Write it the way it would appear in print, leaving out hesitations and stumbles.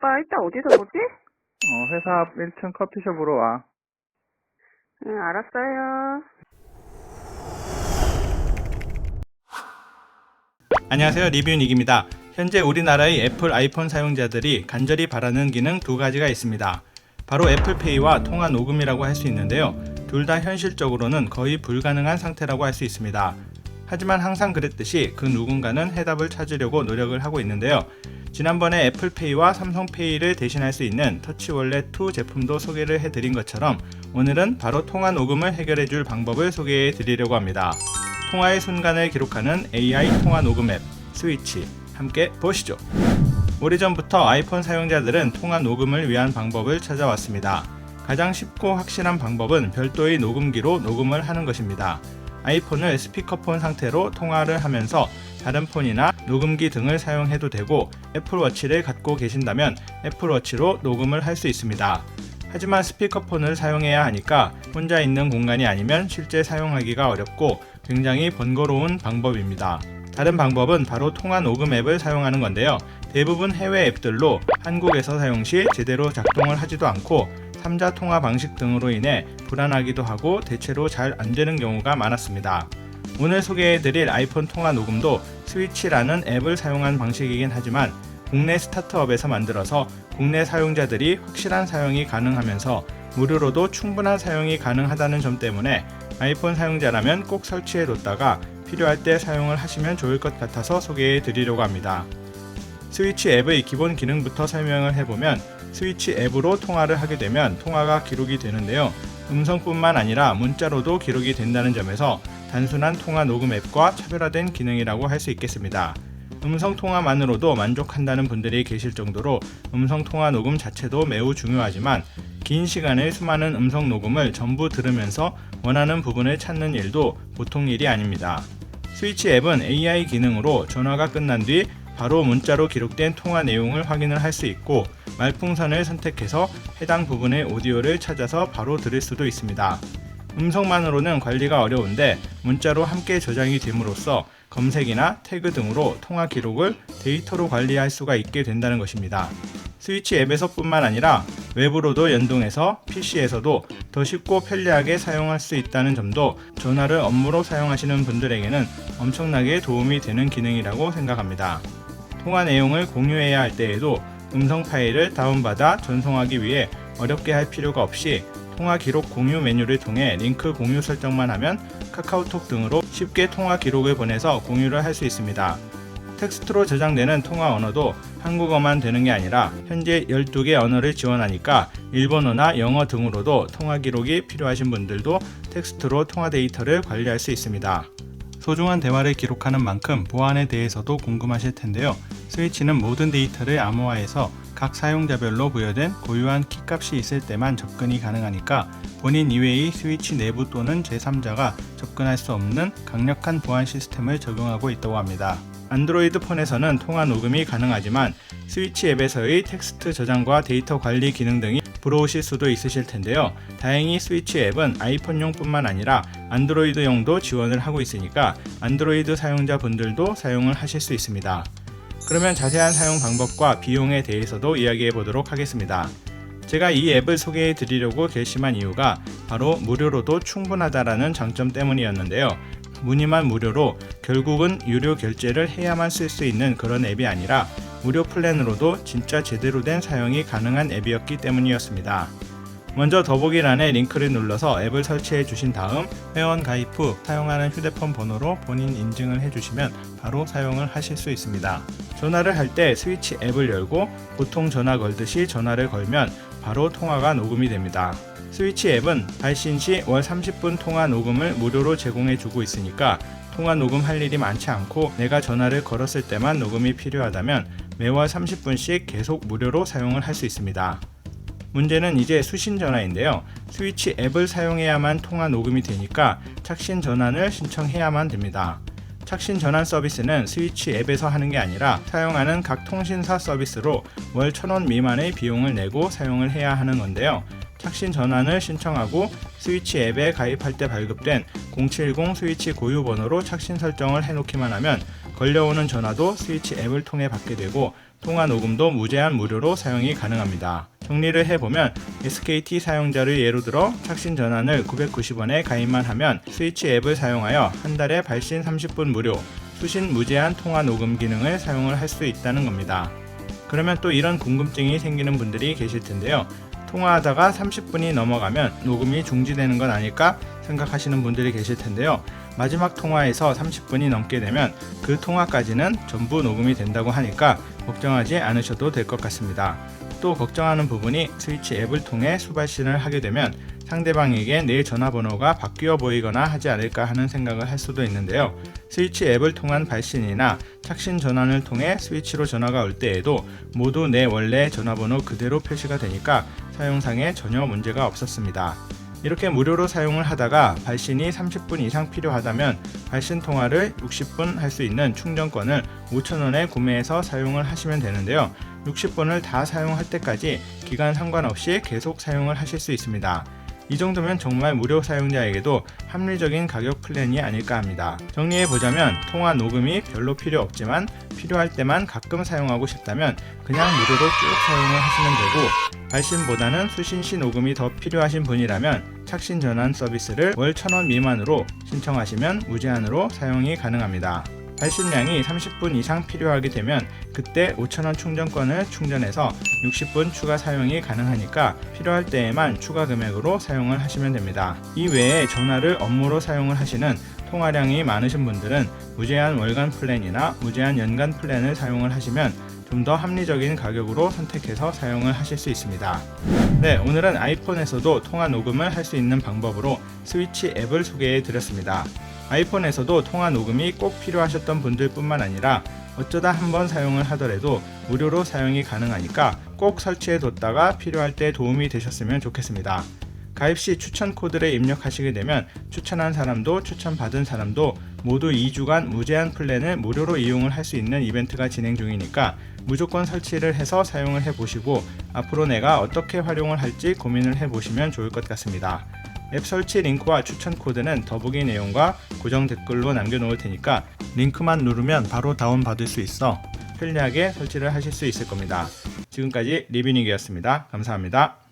오빠 이따 어디서 보지? 회사 앞 1층 커피숍으로 와. 응, 알았어요. 안녕하세요, 리뷰닉입니다. 현재 우리나라의 애플 아이폰 사용자들이 간절히 바라는 기능 두 가지가 있습니다. 바로 애플페이와 통화 녹음이라고 할 수 있는데요. 둘 다 현실적으로는 거의 불가능한 상태라고 할 수 있습니다. 하지만 항상 그랬듯이 그 누군가는 해답을 찾으려고 노력을 하고 있는데요. 지난번에 애플페이와 삼성페이를 대신할 수 있는 터치월렛2 제품도 소개를 해드린 것처럼 오늘은 바로 통화 녹음을 해결해줄 방법을 소개해 드리려고 합니다. 통화의 순간을 기록하는 AI 통화 녹음 앱 스위치, 함께 보시죠. 오래전부터 아이폰 사용자들은 통화 녹음을 위한 방법을 찾아왔습니다. 가장 쉽고 확실한 방법은 별도의 녹음기로 녹음을 하는 것입니다. 아이폰을 스피커폰 상태로 통화를 하면서 다른 폰이나 녹음기 등을 사용해도 되고, 애플워치를 갖고 계신다면 애플워치로 녹음을 할 수 있습니다. 하지만 스피커폰을 사용해야 하니까 혼자 있는 공간이 아니면 실제 사용하기가 어렵고 굉장히 번거로운 방법입니다. 다른 방법은 바로 통화 녹음 앱을 사용하는 건데요. 대부분 해외 앱들로 한국에서 사용 시 제대로 작동을 하지도 않고 3자 통화 방식 등으로 인해 불안하기도 하고 대체로 잘 안되는 경우가 많았습니다. 오늘 소개해드릴 아이폰 통화 녹음도 스위치라는 앱을 사용한 방식이긴 하지만 국내 스타트업에서 만들어서 국내 사용자들이 확실한 사용이 가능하면서 무료로도 충분한 사용이 가능하다는 점 때문에 아이폰 사용자라면 꼭 설치해 뒀다가 필요할 때 사용을 하시면 좋을 것 같아서 소개해 드리려고 합니다. 스위치 앱의 기본 기능부터 설명을 해보면, 스위치 앱으로 통화를 하게 되면 통화가 기록이 되는데요. 음성뿐만 아니라 문자로도 기록이 된다는 점에서 단순한 통화 녹음 앱과 차별화된 기능이라고 할 수 있겠습니다. 음성 통화만으로도 만족한다는 분들이 계실 정도로 음성 통화 녹음 자체도 매우 중요하지만, 긴 시간의 수많은 음성 녹음을 전부 들으면서 원하는 부분을 찾는 일도 보통 일이 아닙니다. 스위치 앱은 AI 기능으로 전화가 끝난 뒤 바로 문자로 기록된 통화 내용을 확인을 할 수 있고, 말풍선을 선택해서 해당 부분의 오디오를 찾아서 바로 들을 수도 있습니다. 음성만으로는 관리가 어려운데 문자로 함께 저장이 됨으로써 검색이나 태그 등으로 통화 기록을 데이터로 관리할 수가 있게 된다는 것입니다. 스위치 앱에서 뿐만 아니라 외부로도 연동해서 PC에서도 더 쉽고 편리하게 사용할 수 있다는 점도 전화를 업무로 사용하시는 분들에게는 엄청나게 도움이 되는 기능이라고 생각합니다. 통화 내용을 공유해야 할 때에도 음성 파일을 다운받아 전송하기 위해 어렵게 할 필요가 없이 통화 기록 공유 메뉴를 통해 링크 공유 설정만 하면 카카오톡 등으로 쉽게 통화 기록을 보내서 공유를 할 수 있습니다. 텍스트로 저장되는 통화 언어도 한국어만 되는 게 아니라 현재 12개 언어를 지원하니까 일본어나 영어 등으로도 통화 기록이 필요하신 분들도 텍스트로 통화 데이터를 관리할 수 있습니다. 소중한 대화를 기록하는 만큼 보안에 대해서도 궁금하실 텐데요. 스위치는 모든 데이터를 암호화해서 각 사용자별로 부여된 고유한 키값이 있을 때만 접근이 가능하니까 본인 이외의 스위치 내부 또는 제3자가 접근할 수 없는 강력한 보안 시스템을 적용하고 있다고 합니다. 안드로이드 폰에서는 통화 녹음이 가능하지만 스위치 앱에서의 텍스트 저장과 데이터 관리 기능 등이 부러우실 수도 있으실 텐데요. 다행히 스위치 앱은 아이폰용 뿐만 아니라 안드로이드용도 지원을 하고 있으니까 안드로이드 사용자분들도 사용을 하실 수 있습니다. 그러면 자세한 사용 방법과 비용에 대해서도 이야기해 보도록 하겠습니다. 제가 이 앱을 소개해 드리려고 결심한 이유가 바로 무료로도 충분하다라는 장점 때문이었는데요. 무늬만 무료로 결국은 유료 결제를 해야만 쓸 수 있는 그런 앱이 아니라 무료 플랜으로도 진짜 제대로 된 사용이 가능한 앱이었기 때문이었습니다. 먼저 더보기란에 링크를 눌러서 앱을 설치해 주신 다음 회원 가입 후 사용하는 휴대폰 번호로 본인 인증을 해주시면 바로 사용을 하실 수 있습니다. 전화를 할 때 스위치 앱을 열고 보통 전화 걸듯이 전화를 걸면 바로 통화가 녹음이 됩니다. 스위치 앱은 발신 시 월 30분 통화 녹음을 무료로 제공해 주고 있으니까 통화 녹음할 일이 많지 않고 내가 전화를 걸었을 때만 녹음이 필요하다면 매월 30분씩 계속 무료로 사용을 할 수 있습니다. 문제는 이제 수신 전화인데요. 스위치 앱을 사용해야만 통화 녹음이 되니까 착신 전환을 신청해야만 됩니다. 착신 전환 서비스는 스위치 앱에서 하는 게 아니라 사용하는 각 통신사 서비스로 월 1,000원 미만의 비용을 내고 사용을 해야 하는 건데요. 착신 전환을 신청하고 스위치 앱에 가입할 때 발급된 070 스위치 고유 번호로 착신 설정을 해놓기만 하면 걸려오는 전화도 스위치 앱을 통해 받게 되고 통화 녹음도 무제한 무료로 사용이 가능합니다. 정리를 해보면 SKT 사용자를 예로 들어 착신 전환을 990원에 가입만 하면 스위치 앱을 사용하여 한 달에 발신 30분 무료, 수신 무제한 통화 녹음 기능을 사용을 할 수 있다는 겁니다. 그러면 또 이런 궁금증이 생기는 분들이 계실 텐데요. 통화하다가 30분이 넘어가면 녹음이 중지되는 건 아닐까 생각하시는 분들이 계실 텐데요. 마지막 통화에서 30분이 넘게 되면 그 통화까지는 전부 녹음이 된다고 하니까 걱정하지 않으셔도 될 것 같습니다. 또 걱정하는 부분이 스위치 앱을 통해 수발신을 하게 되면 상대방에게 내 전화번호가 바뀌어 보이거나 하지 않을까 하는 생각을 할 수도 있는데요. 스위치 앱을 통한 발신이나 착신 전환을 통해 스위치로 전화가 올 때에도 모두 내 원래 전화번호 그대로 표시가 되니까 사용상에 전혀 문제가 없었습니다. 이렇게 무료로 사용을 하다가 발신이 30분 이상 필요하다면 발신 통화를 60분 할 수 있는 충전권을 5,000원에 구매해서 사용을 하시면 되는데요. 60분을 다 사용할 때까지 기간 상관없이 계속 사용을 하실 수 있습니다. 이 정도면 정말 무료 사용자에게도 합리적인 가격 플랜이 아닐까 합니다. 정리해보자면 통화 녹음이 별로 필요 없지만 필요할 때만 가끔 사용하고 싶다면 그냥 무료로 쭉 사용을 하시면 되고, 발신보다는 수신 시 녹음이 더 필요하신 분이라면 착신 전환 서비스를 월 1,000원 미만으로 신청하시면 무제한으로 사용이 가능합니다. 발신량이 30분 이상 필요하게 되면 그때 5,000원 충전권을 충전해서 60분 추가 사용이 가능하니까 필요할 때에만 추가 금액으로 사용을 하시면 됩니다. 이 외에 전화를 업무로 사용을 하시는 통화량이 많으신 분들은 무제한 월간 플랜이나 무제한 연간 플랜을 사용을 하시면 좀 더 합리적인 가격으로 선택해서 사용을 하실 수 있습니다. 네, 오늘은 아이폰에서도 통화 녹음을 할 수 있는 방법으로 스위치 앱을 소개해 드렸습니다. 아이폰에서도 통화 녹음이 꼭 필요하셨던 분들 뿐만 아니라 어쩌다 한번 사용을 하더라도 무료로 사용이 가능하니까 꼭 설치해 뒀다가 필요할 때 도움이 되셨으면 좋겠습니다. 가입 시 추천 코드를 입력하시게 되면 추천한 사람도 추천받은 사람도 모두 2주간 무제한 플랜을 무료로 이용을 할 수 있는 이벤트가 진행 중이니까 무조건 설치를 해서 사용을 해보시고 앞으로 내가 어떻게 활용을 할지 고민을 해보시면 좋을 것 같습니다. 앱 설치 링크와 추천 코드는 더보기 내용과 고정 댓글로 남겨놓을 테니까 링크만 누르면 바로 다운받을 수 있어 편리하게 설치를 하실 수 있을 겁니다. 지금까지 리뷰닉이었습니다. 감사합니다.